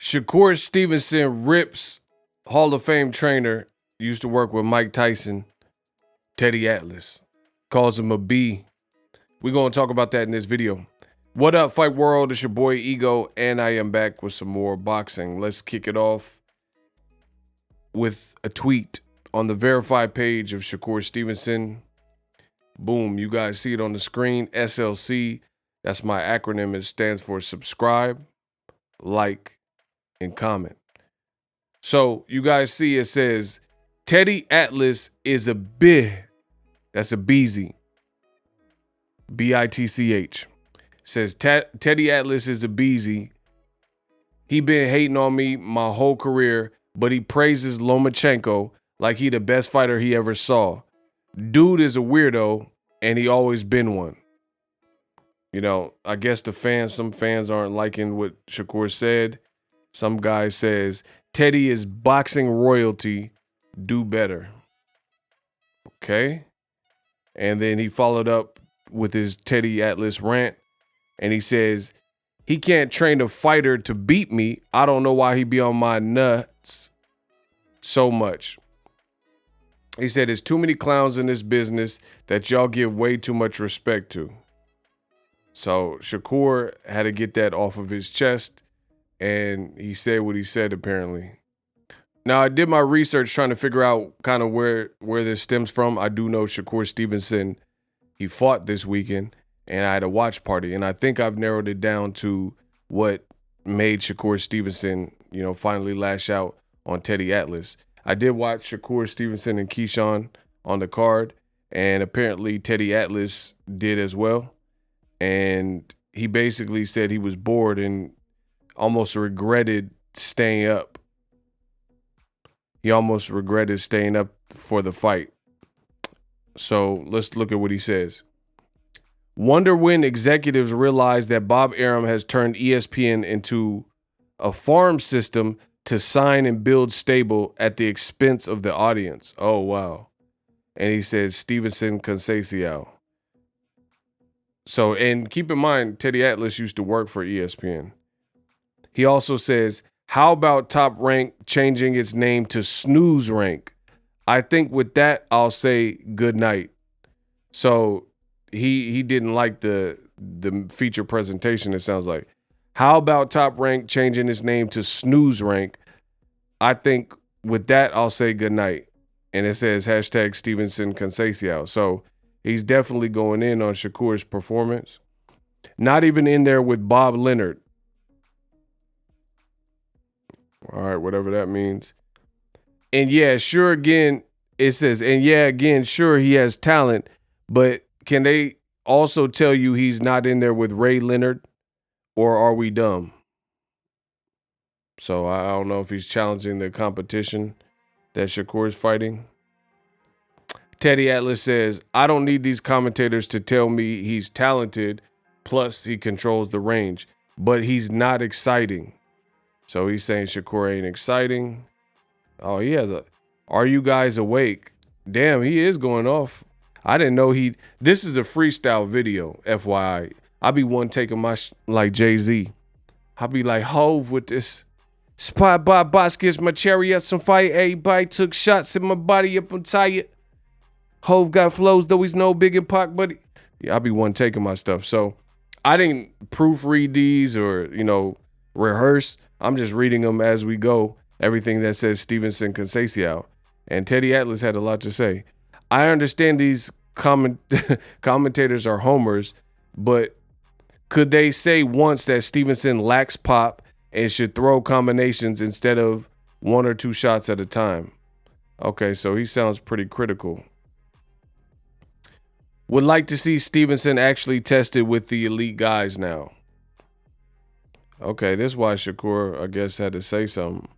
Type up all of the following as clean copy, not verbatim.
Shakur Stevenson rips Hall of Fame trainer, used to work with Mike Tyson, Teddy Atlas. Calls him a B. We're going to talk about that in this video. What up, Fight World? It's your boy Ego, and I am back with some more boxing. Let's kick it off with a tweet on the verified page of Shakur Stevenson. Boom, you guys see it on the screen. SLC, that's my acronym. It stands for subscribe, like, and comment. So you guys see it says, Teddy Atlas is a B. That's a BZ. B-I-T-C-H. Says Teddy Atlas is a BZ. He been hating on me my whole career, but he praises Lomachenko like he the best fighter he ever saw. Dude is a weirdo, and he always been one. You know, I guess some fans aren't liking what Shakur said. Some guy says, Teddy is boxing royalty. Do better. Okay. And then he followed up with his Teddy Atlas rant. And he says, he can't train a fighter to beat me. I don't know why he be on my nuts so much. He said, there's too many clowns in this business that y'all give way too much respect to. So Shakur had to get that off of his chest. And he said what he said, apparently. Now, I did my research trying to figure out kind of where this stems from. I do know Shakur Stevenson, he fought this weekend, and I had a watch party. And I think I've narrowed it down to what made Shakur Stevenson, finally lash out on Teddy Atlas. I did watch Shakur Stevenson and Keyshawn on the card, and apparently Teddy Atlas did as well. And he basically said he was bored and almost regretted staying up. He almost regretted staying up for the fight. So let's look at what he says. Wonder when executives realize that Bob Arum has turned ESPN into a farm system to sign and build stable at the expense of the audience. Oh, wow. And he says Stevenson CONCEICAO. So, and keep in mind, Teddy Atlas used to work for ESPN. He also says, how about Top Rank changing its name to Snooze Rank? I think with that, I'll say good night. So he didn't like the feature presentation, it sounds like. How about Top Rank changing its name to Snooze Rank? I think with that, I'll say good night. And it says hashtag Stevenson CONCEICAO. So he's definitely going in on Shakur's performance. Not even in there with Bob Leonard. All right, whatever that means. And yeah, sure, again, it says, and yeah, again, sure, he has talent, but can they also tell you he's not in there with Ray Leonard, or are we dumb? So I don't know if he's challenging the competition that Shakur is fighting. Teddy Atlas says, I don't need these commentators to tell me he's talented, plus he controls the range, but he's not exciting. So he's saying Shakur ain't exciting. Oh, he has a, are you guys awake? Damn, he is going off. I didn't know this is a freestyle video, FYI. I be one taking my, like Jay-Z. I be like, Hove with this. Spot by boss gets my cherry at some fight. Everybody took shots in my body up, I'm tired. Hove got flows, though he's no big in Pac, but yeah, I be one taking my stuff. So I didn't proofread these or, rehearse. I'm just reading them as we go. Everything that says Stevenson CONCEICAO. And Teddy Atlas had a lot to say. I understand these commentators are homers, but could they say once that Stevenson lacks pop and should throw combinations instead of one or two shots at a time? Okay, so he sounds pretty critical. Would like to see Stevenson actually tested with the elite guys now. Okay, this is why Shakur, I guess, had to say something.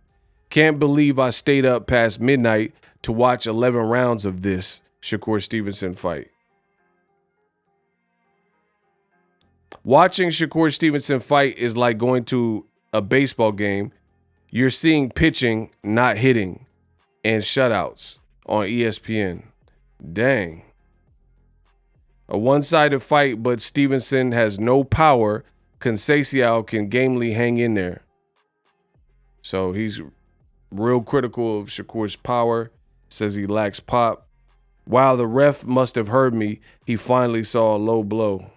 Can't believe I stayed up past midnight to watch 11 rounds of this Shakur Stevenson fight. Watching Shakur Stevenson fight is like going to a baseball game. You're seeing pitching, not hitting, and shutouts on ESPN. Dang. A one-sided fight, but Stevenson has no power. CONCEICAO can gamely hang in there. So he's real critical of Shakur's power, says he lacks pop. While the ref must have heard me, he finally saw a low blow.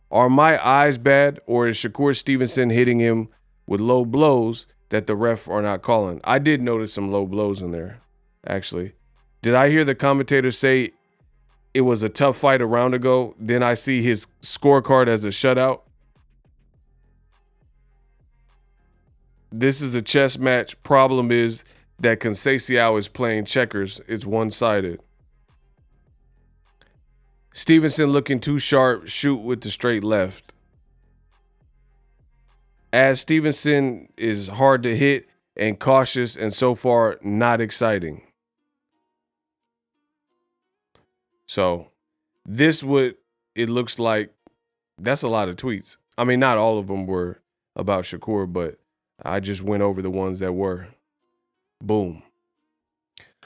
Are my eyes bad, or is Shakur Stevenson hitting him with low blows that the ref are not calling? I did notice some low blows in there, actually. Did I hear the commentator say it was a tough fight a round ago? Then I see his scorecard as a shutout. This is a chess match. Problem is that Conceição is playing checkers. It's one-sided. Stevenson looking too sharp. Shoot with the straight left. As Stevenson is hard to hit and cautious, and so far not exciting. So this what it looks like. That's a lot of tweets. I mean, not all of them were about Shakur, but I just went over the ones that were. Boom.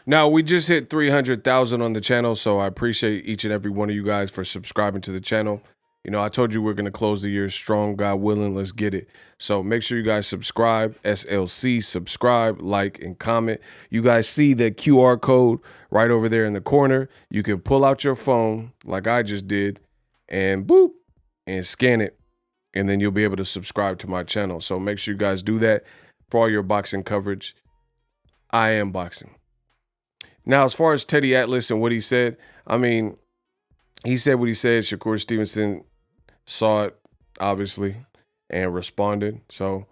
Now, we just hit 300,000 on the channel, so I appreciate each and every one of you guys for subscribing to the channel. You know, I told you we're going to close the year strong, God willing. Let's get it. So make sure you guys subscribe, SLC, subscribe, like, and comment. You guys see the QR code right over there in the corner. You can pull out your phone like I just did and boop, and scan it. And then you'll be able to subscribe to my channel. So make sure you guys do that for all your boxing coverage. I am boxing. Now, as far as Teddy Atlas and what he said, I mean, he said what he said. Shakur Stevenson saw it, obviously, and responded. So,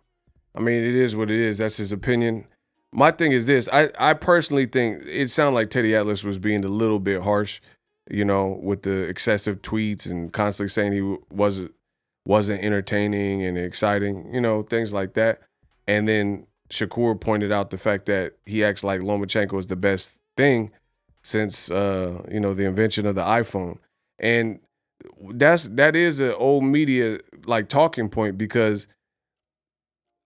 I mean, it is what it is. That's his opinion. My thing is this. I personally think it sounded like Teddy Atlas was being a little bit harsh, you know, with the excessive tweets and constantly saying he wasn't entertaining and exciting, you know, things like that. And then Shakur pointed out the fact that he acts like Lomachenko is the best thing since you know, the invention of the iPhone. And that is an old media like talking point, because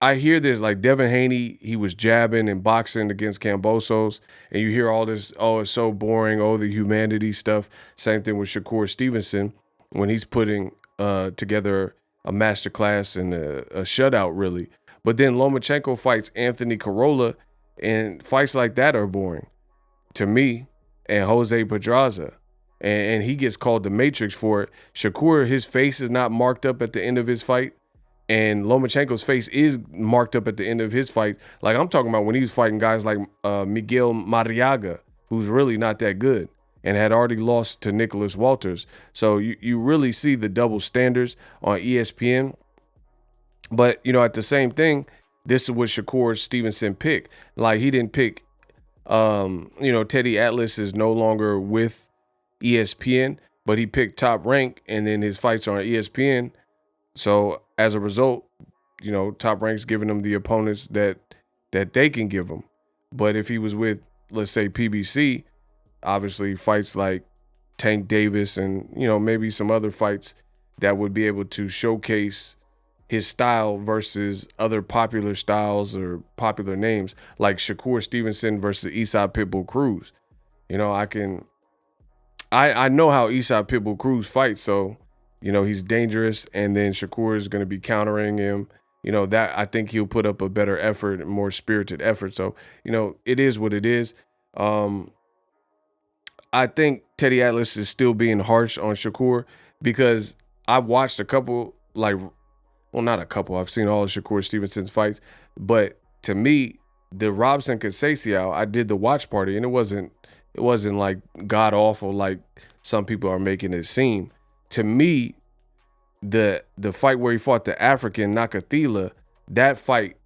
I hear this like Devin Haney, he was jabbing and boxing against Kambosos, and you hear all this, oh, it's so boring, oh, the humanity stuff. Same thing with Shakur Stevenson when he's putting together a masterclass and a shutout, really. But then Lomachenko fights Anthony Corolla, and fights like that are boring to me, and Jose Pedraza. And he gets called the Matrix for it. Shakur, his face is not marked up at the end of his fight, and Lomachenko's face is marked up at the end of his fight. Like, I'm talking about when he was fighting guys like Miguel Mariaga, who's really not that good and had already lost to Nicholas Walters. So you really see the double standards on ESPN. But, you know, at the same thing, this is what Shakur Stevenson picked. Like, he didn't pick, you know, Teddy Atlas is no longer with ESPN, but he picked Top Rank, and then his fights are on ESPN. So as a result, you know, Top Rank's giving him the opponents that they can give him. But if he was with, let's say, PBC, obviously fights like Tank Davis and, you know, maybe some other fights that would be able to showcase his style versus other popular styles or popular names, like Shakur Stevenson versus Esau Pitbull Cruz. You know, I know how Esau Pitbull Cruz fights, so, you know, he's dangerous, and then Shakur is going to be countering him. You know, that I think he'll put up a better effort, more spirited effort. So, you know, it is what it is. I think Teddy Atlas is still being harsh on Shakur, because I've watched a couple, like, well, not a couple. I've seen all of Shakur Stevenson's fights, but to me, the Robson Conceição, I did the watch party, and it wasn't like god awful like some people are making it seem. To me, the fight where he fought the African Nakathila, that fight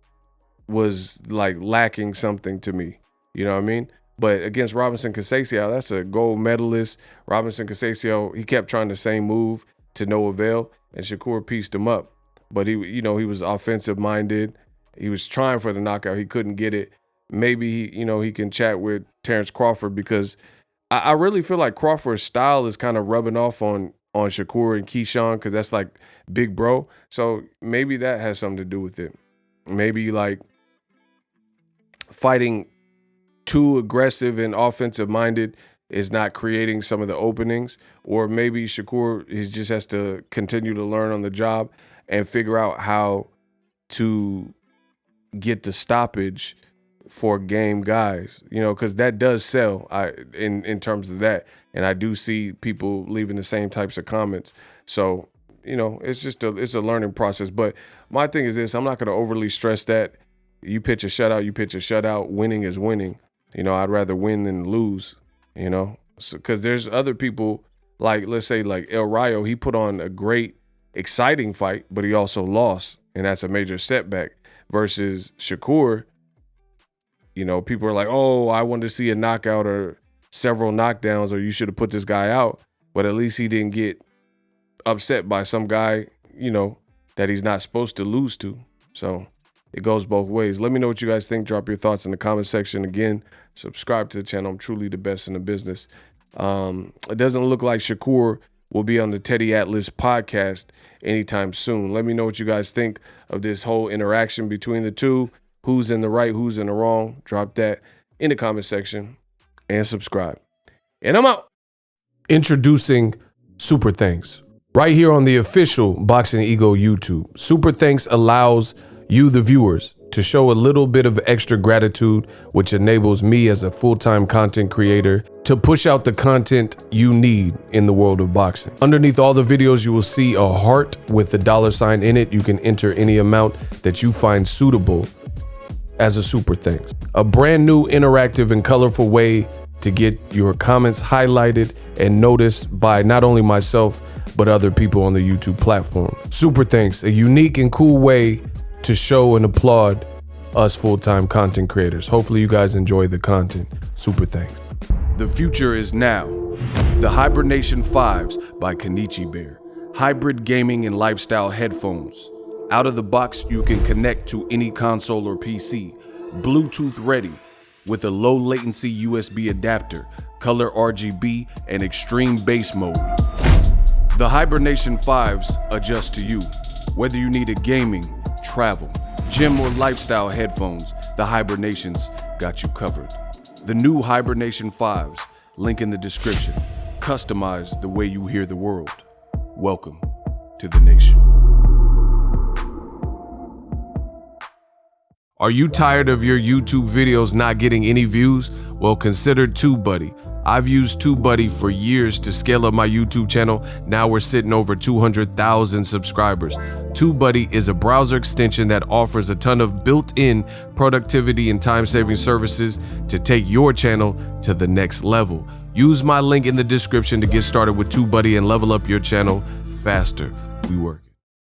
was like lacking something to me. You know what I mean? But against Robinson Conceição, that's a gold medalist. Robinson Conceição, he kept trying the same move to no avail, and Shakur pieced him up. But he, you know, he was offensive minded. He was trying for the knockout. He couldn't get it. Maybe he, you know, he can chat with Terrence Crawford, because I really feel like Crawford's style is kind of rubbing off on Shakur and Keyshawn, because that's like big bro. So maybe that has something to do with it. Maybe like fighting too aggressive and offensive minded is not creating some of the openings, or maybe Shakur, he just has to continue to learn on the job and figure out how to get the stoppage for game guys, you know, because that does sell in terms of that. And I do see people leaving the same types of comments. So, you know, it's just it's a learning process. But my thing is this, I'm not going to overly stress that. You pitch a shutout, you pitch a shutout. Winning is winning. You know, I'd rather win than lose, you know, because there's other people like, let's say like El Rayo, he put on a great, exciting fight, but he also lost. And that's a major setback versus Shakur. You know, people are like, oh, I wanted to see a knockout or several knockdowns, or you should have put this guy out. But at least he didn't get upset by some guy, you know, that he's not supposed to lose to. So it goes both ways. Let me know what you guys think. Drop your thoughts in the comment section. Again, subscribe to the channel. I'm truly the best in the business. It doesn't look like Shakur will be on the Teddy Atlas podcast anytime soon. Let me know what you guys think of this whole interaction between the two. Who's in the right, who's in the wrong? Drop that in the comment section and subscribe. And I'm out. Introducing Super Thanks. Right here on the official Boxing Ego YouTube. Super Thanks allows you, the viewers, to show a little bit of extra gratitude, which enables me as a full-time content creator to push out the content you need in the world of boxing. Underneath all the videos, you will see a heart with the $sign in it. You can enter any amount that you find suitable as a super thanks. A brand new, interactive, and colorful way to get your comments highlighted and noticed by not only myself, but other people on the YouTube platform. Super thanks, a unique and cool way to show and applaud us full-time content creators. Hopefully you guys enjoy the content. Super thanks. The future is now. The Hibernation 5s by Kenichi Bear. Hybrid gaming and lifestyle headphones. Out of the box, you can connect to any console or PC. Bluetooth ready with a low latency USB adapter, color RGB, and extreme bass mode. The Hibernation 5s adjust to you. Whether you need a gaming, travel, gym, or lifestyle headphones, the Hibernations got you covered. The new Hibernation 5s, link in the description. Customize the way you hear the world. Welcome to the nation. Are you tired of your YouTube videos not getting any views? Well, consider TubeBuddy. I've used TubeBuddy for years to scale up my YouTube channel. Now we're sitting over 200,000 subscribers. TubeBuddy is a browser extension that offers a ton of built-in productivity and time-saving services to take your channel to the next level. Use my link in the description to get started with TubeBuddy and level up your channel faster. We work.